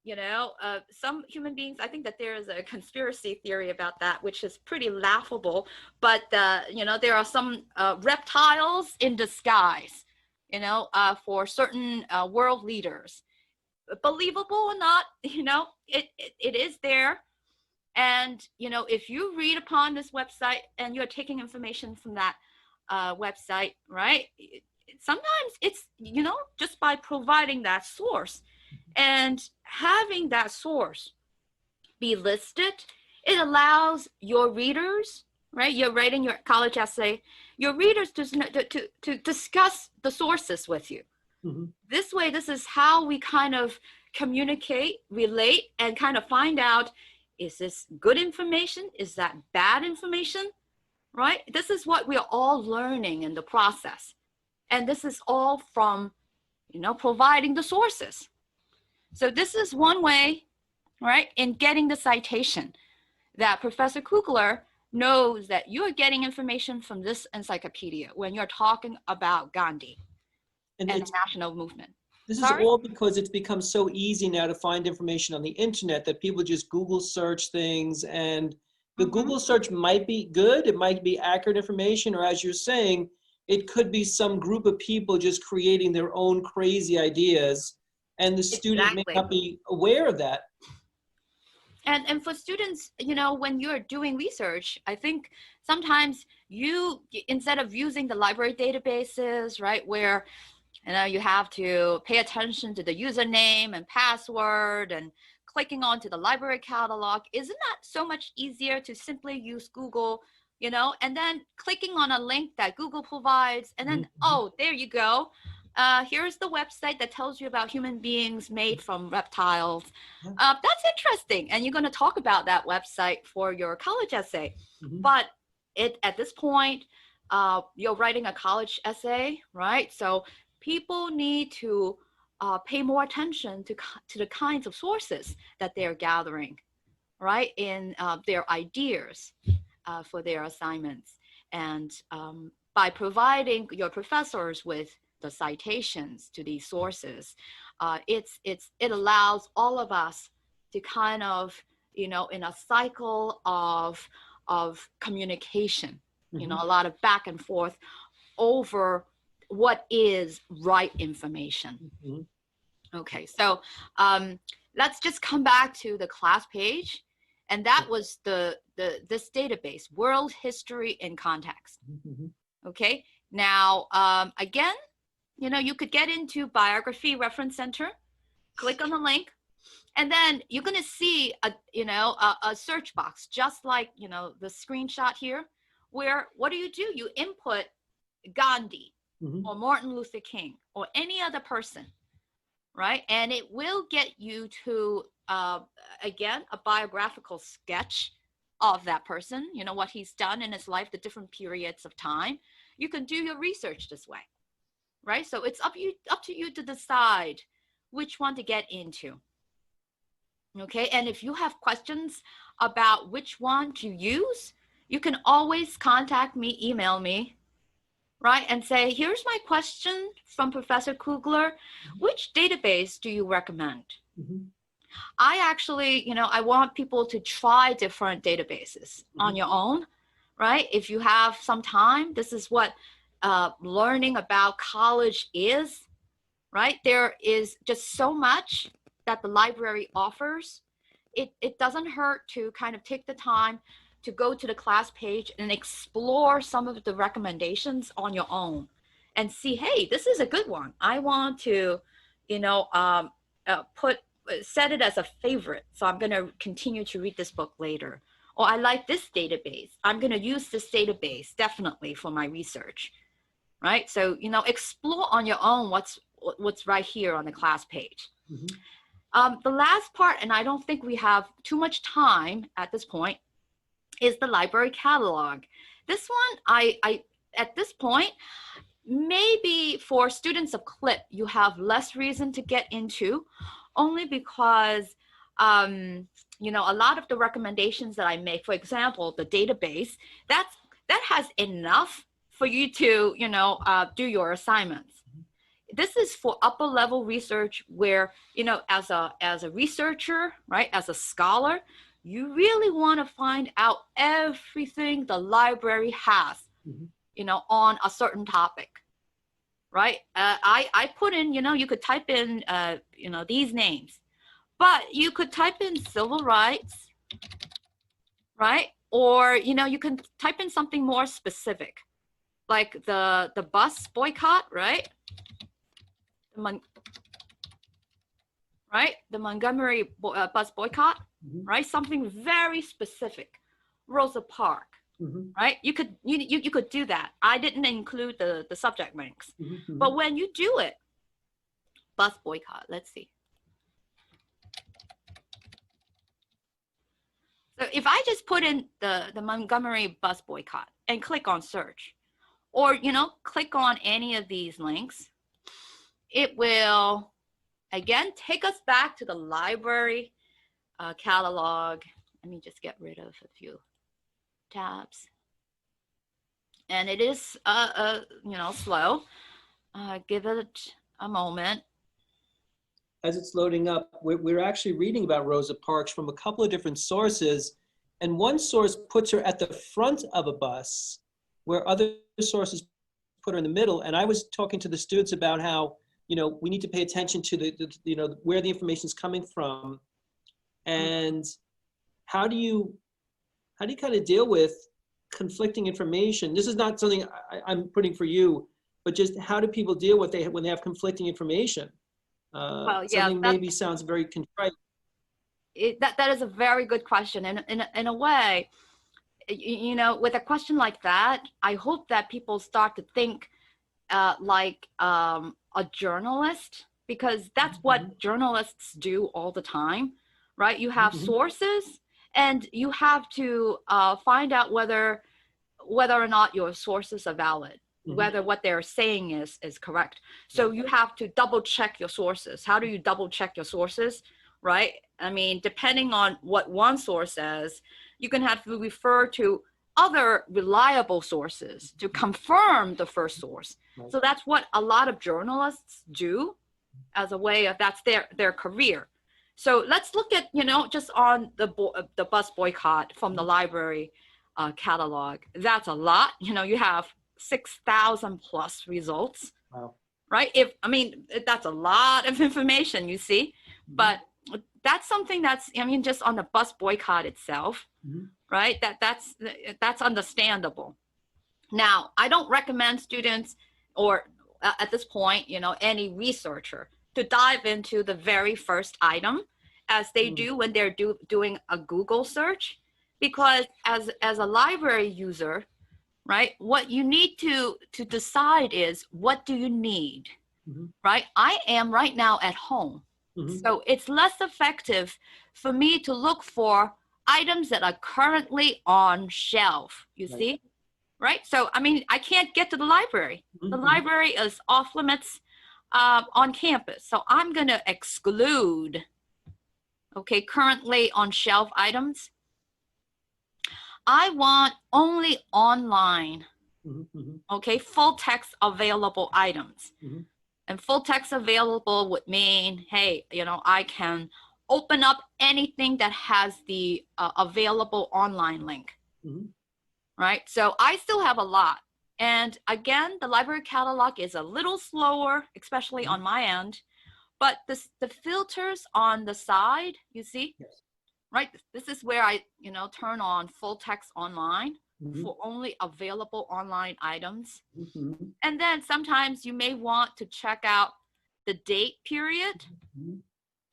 you know, some human beings, I think that there is a conspiracy theory about that, which is pretty laughable. But, you know, there are some reptiles in disguise, you know, for certain world leaders. Believable or not, you know, it is there. And, you know, if you read upon this website and you're taking information from that website, right? Sometimes it's, you know, just by providing that source and having that source be listed, it allows your readers, right? You're writing your college essay, your readers to discuss the sources with you. This way, this is how we kind of communicate, relate, and kind of find out, is this good information? Is that bad information? Right? This is what we're all learning in the process. And this is all from, you know, providing the sources. So this is one way, right, in getting the citation, that Professor Kugler knows that you're getting information from this encyclopedia when you're talking about Gandhi and the national movement. This is all because it's become so easy now to find information on the internet that people just Google search things, and the Google search might be good, it might be accurate information, or as you're saying, it could be some group of people just creating their own crazy ideas, and the student may not be aware of that. And for students, you know, when you're doing research, I think sometimes you, instead of using the library databases, right, where, you know, you have to pay attention to the username and password and clicking onto the library catalog, isn't that so much easier to simply use Google, you know, and then clicking on a link that Google provides, and then, oh, there you go. Here's the website that tells you about human beings made from reptiles. That's interesting. And you're going to talk about that website for your college essay. But at this point, you're writing a college essay, right? So people need to pay more attention to the kinds of sources that they're gathering, right, in their ideas for their assignments. And by providing your professors with the citations to these sources, it allows all of us to kind of, you know, in a cycle of communication, you know, a lot of back and forth over what is right information. Okay, so let's just come back to the class page, and that was this database, World History in Context. Okay, now again, you know, you could get into Biography Reference Center, click on the link, and then you're going to see a search box, just like, you know, the screenshot here, where what do? You input Gandhi or Martin Luther King or any other person, right? And it will get you to, again, a biographical sketch of that person, you know, what he's done in his life, the different periods of time. You can do your research this way, right? So it's up to you to decide which one to get into. Okay, and if you have questions about which one to use, you can always contact me, email me, right? And say, here's my question from Professor Kugler. Which database do you recommend? I actually, you know, I want people to try different databases on your own, right? If you have some time, this is what learning about college is, right? There is just so much that the library offers. It doesn't hurt to kind of take the time to go to the class page and explore some of the recommendations on your own and see, hey, this is a good one. I want to, you know, set it as a favorite. So I'm going to continue to read this book later. Or I like this database. I'm going to use this database definitely for my research, right? So, you know, explore on your own what's right here on the class page. The last part, and I don't think we have too much time at this point, is the library catalog. This one, I at this point, maybe for students of CLIP, you have less reason to get into, only because, you know, a lot of the recommendations that I make, for example, the database, that has enough for you to, you know, do your assignments. This is for upper level research where, you know, as a researcher, right, as a scholar, you really want to find out everything the library has, you know, on a certain topic, right? I put in, you know, you could type in, you know, these names, but you could type in civil rights, right? Or, you know, you can type in something more specific, like the bus boycott, right? Right? The Montgomery bus boycott, right? Something very specific. Rosa Parks, right? You could do that. I didn't include the subject links, but when you do it, bus boycott. Let's see. So if I just put in the Montgomery bus boycott and click on search, or, you know, click on any of these links, it will again take us back to the library catalog. Let me just get rid of a few tabs. And it is you know, slow. Give it a moment. As it's loading up, we're actually reading about Rosa Parks from a couple of different sources, and one source puts her at the front of a bus where other sources put her in the middle. And I was talking to the students about how, you know, we need to pay attention to the you know, where the information is coming from, and how do you kind of deal with conflicting information? This is not something I'm putting for you, but just how do people deal with when they have conflicting information? Well, yeah, something maybe sounds very contrite. That is a very good question, and in a way, you know, with a question like that, I hope that people start to think like a journalist, because that's what journalists do all the time, right? You have sources, and you have to find out whether or not your sources are valid, whether what they're saying is correct. So you have to double check your sources. How do you double check your sources, right? I mean, depending on what one source says, you can have to refer to other reliable sources to confirm the first source. So that's what a lot of journalists do as a way of, that's their career. So let's look at, you know, just on the bus boycott from the library catalog. That's a lot. You know, you have 6,000 plus results. Wow. Right? I mean, that's a lot of information, you see, but that's something that's, I mean, just on the bus boycott itself, right? That's understandable. Now, I don't recommend students, or at this point, you know, any researcher, to dive into the very first item as they do when they're doing a Google search, because as a library user, right, what you need to decide is, what do you need, right? I am right now at home. So it's less effective for me to look for items that are currently on shelf, you see, right? So, I mean, I can't get to the library. The library is off limits on campus. So I'm going to exclude, okay, currently on shelf items. I want only online, okay, full text available items. And full text available would mean, hey, you know, I can open up anything that has the available online link, right? So I still have a lot. And again, the library catalog is a little slower, especially on my end, but the filters on the side, you see, right? This is where I, you know, turn on full text online for only available online items. And then sometimes you may want to check out the date period,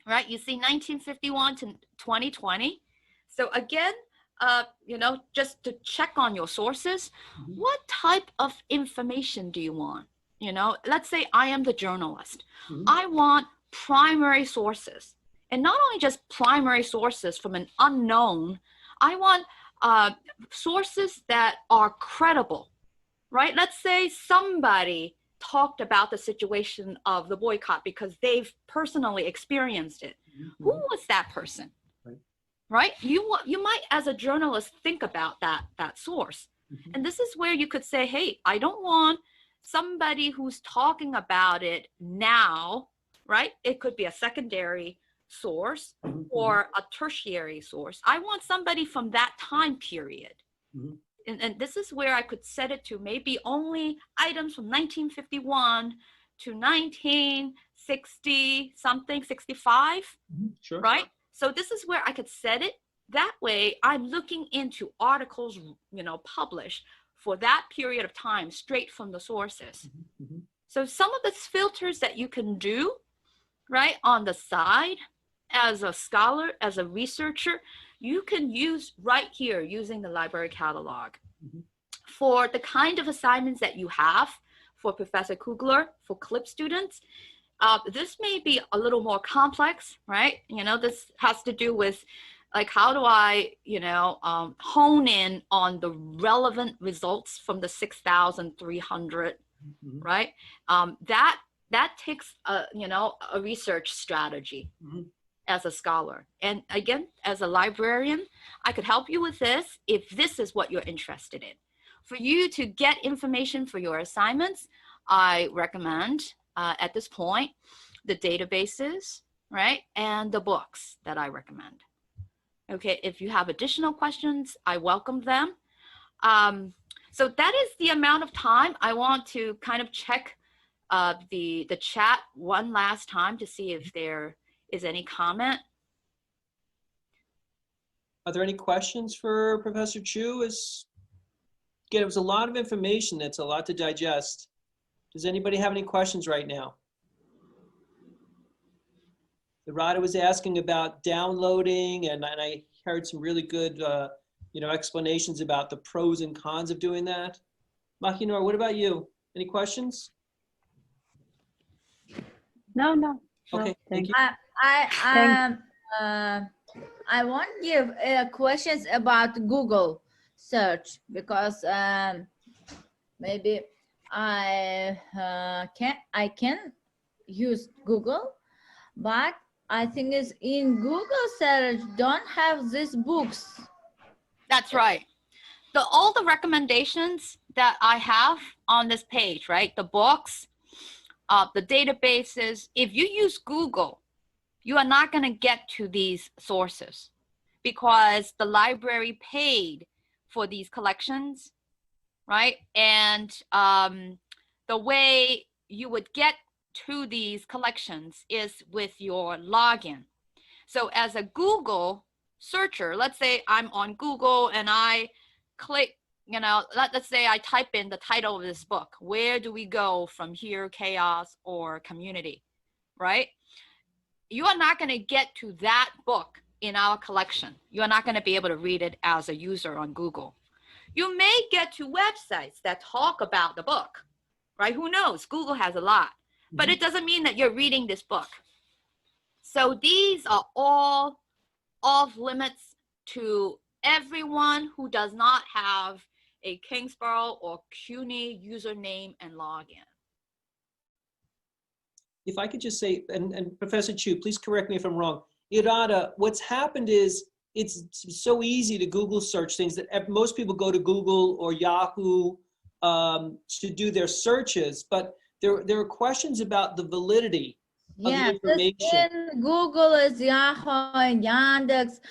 right? You see 1951 to 2020. So again, you know, just to check on your sources, what type of information do you want? You know, let's say I am the journalist. I want primary sources, and not only just primary sources from an unknown. I want sources that are credible, right? Let's say somebody talked about the situation of the boycott because they've personally experienced it. Who was that person? Right? You might, as a journalist, think about that source. And this is where you could say, hey, I don't want somebody who's talking about it now, right? It could be a secondary source or a tertiary source. I want somebody from that time period. And this is where I could set it to maybe only items from 1951 to 1960 something, 65, Sure. right? So this is where I could set it. That way I'm looking into articles, published for that period of time straight from the sources. So some of the filters that you can do, right, on the side as a scholar, as a researcher, you can use right here using the library catalog. For the kind of assignments that you have for Professor Kugler, for CLIP students, this may be a little more complex, right? This has to do with like, how do I, hone in on the relevant results from the 6,300, right? That takes a research strategy as a scholar. And again, as a librarian, I could help you with this if this is what you're interested in. For you to get information for your assignments, I recommend at this point the databases, right, and the books that I recommend. Okay, if you have additional questions, I welcome them. So that is the amount of time. I want to kind of check the chat one last time to see if there is any comment. Are there any questions for Professor Chu? Again, it was a lot of information. That's a lot to digest. Does anybody have any questions right now? The Rada was asking about downloading, and I heard some really good, explanations about the pros and cons of doing that. Mahinor, what about you? Any questions? No. Okay, thank you. I want to give questions about Google search because maybe I can use Google, but I think it's in Google search don't have these books. That's right. All the recommendations that I have on this page, right? The books, the databases. If you use Google, you are not going to get to these sources because the library paid for these collections, right? And the way you would get to these collections is with your login. So as a Google searcher, let's say I'm on Google and I click, let's say I type in the title of this book. Where do we go from here, chaos or community, right? You are not going to get to that book in our collection. You are not going to be able to read it as a user on Google. You may get to websites that talk about the book, right? Who knows? Google has a lot, but it doesn't mean that you're reading this book. So these are all off limits to everyone who does not have a Kingsborough or CUNY username and login. If I could just say, and Professor Chu, please correct me if I'm wrong. Irada, what's happened is it's so easy to Google search things that most people go to Google or Yahoo to do their searches, but there are questions about the validity of the information. In Google, is Yahoo, and Yandex.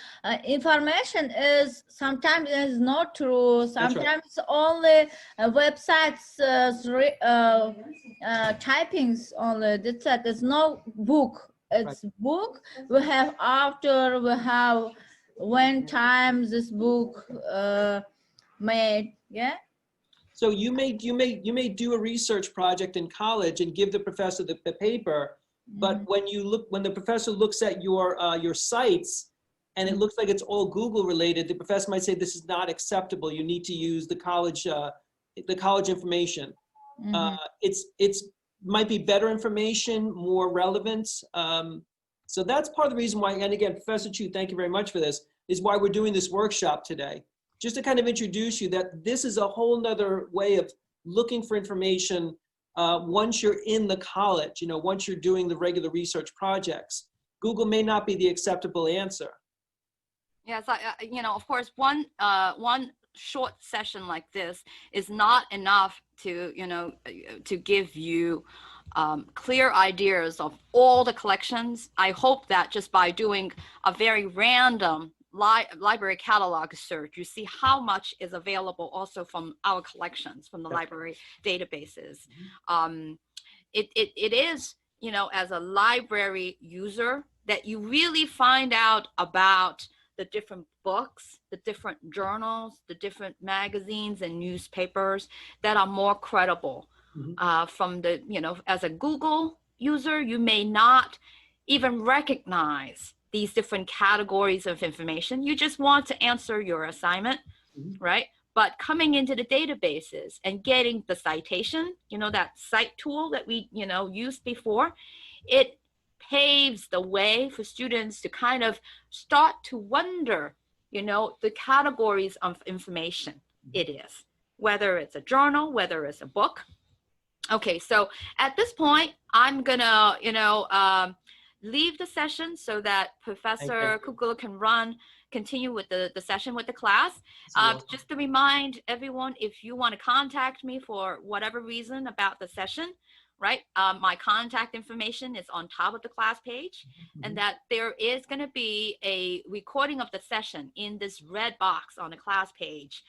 Information is sometimes is not true. Sometimes only websites typings only. That's it. There's no book. It's book. We have author. We have when time this book made. Yeah. So you may do a research project in college and give the professor the paper. But when the professor looks at your sites and it looks like it's all Google related, the professor might say this is not acceptable. You need to use the college information. It's might be better information, more relevant. So that's part of the reason why. And again, Professor Chu, thank you very much for this. Is why we're doing this workshop today, just to kind of introduce you that this is a whole nother way of looking for information once you're in the college, once you're doing the regular research projects, Google may not be the acceptable answer. Yes, of course, one short session like this is not enough to, to give you clear ideas of all the collections. I hope that just by doing a very random library catalog search, you see how much is available also from our collections, from the library databases. It is, as a library user, that you really find out about the different books, the different journals, the different magazines and newspapers that are more credible. From the, as a Google user, you may not even recognize these different categories of information. You just want to answer your assignment, right? But coming into the databases and getting the citation, that cite tool that we, used before, it paves the way for students to kind of start to wonder, the categories of information it is, whether it's a journal, whether it's a book. Okay, so at this point, I'm gonna, leave the session so that Professor Kugler can continue with the session with the class. Just to remind everyone, if you want to contact me for whatever reason about the session, right? My contact information is on top of the class page, and that there is going to be a recording of the session in this red box on the class page